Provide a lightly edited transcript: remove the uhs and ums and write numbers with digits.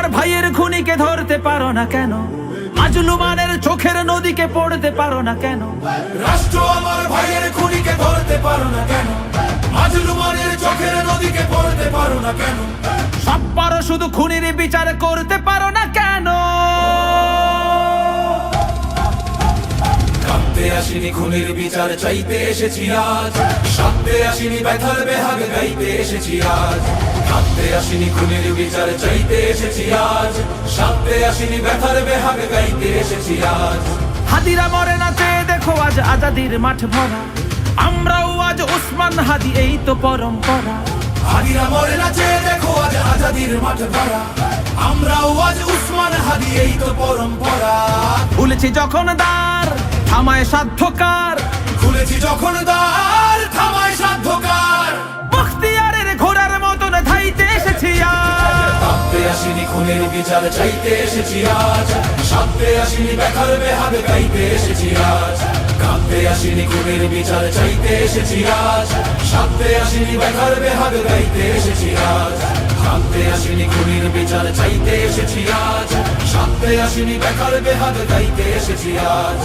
আমার ভাইয়ের খুনিকে ধরতে পারো না কেন? মাজলুমানের চোখের নদীকে পড়তে পারো না কেন? রাষ্ট্র আমার ভাইয়ের খুনিকে ধরতে পারো না কেন? মাজলুমানের চোখের নদীকে পড়তে পারো না কেন? সব পারো, শুধু খুনির বিচার করতে পারো না কেন? কাঁদতে আসিনি, খুনির বিচার চাইতে এসেছি আজ। সাথে আসিনি, ব্যথার বেহাগ গাইতে এসেছি আজ। কাঁদতে আসিনি, খুনির বিচার চাইতে এসেছি আজ। সাথে আসিনি, ব্যথার বেহাগ গাইতে এসেছি আজ। হাদিরা মরে না, চেয়ে দেখো আজ আজাদির মাঠ ভরা। আমরাও আজ ওসমান হাদি, এই তো পরম্পরা। হাদিরা মরে না, চেয়ে দেখো আজ আজাদির মাঠ ভরা। আমরাও আজ উসমান হাদি, এই তো পরম্পরা। খুলেছি যখন দ্বার, থামায় সাধ্যকার। খুলেছি যখন দ্বার, থামায় সাধ্যকার। বখতিয়ারের ঘোড়ার মতন ধাইতে এসেছি আজ। কাঁদতে আসিনি, খুনের বিচার চাইতে এসেছি আজ। সাথে আসিনি, ব্যথার বেহাগ গাইতে এসেছি আজ। কাঁদতে আসিনি, খুনের বিচার চাইতে এসেছি আজ। সাথে আসিনি, ব্যথার বেহাগ গাইতে এসেছি আজ। কাঁদতে আসিনি, খুনের বিচার চাইতে এসেছি আজ। সাথে আসিনি, ব্যথার বেহাগ গাইতে এসেছি আজ।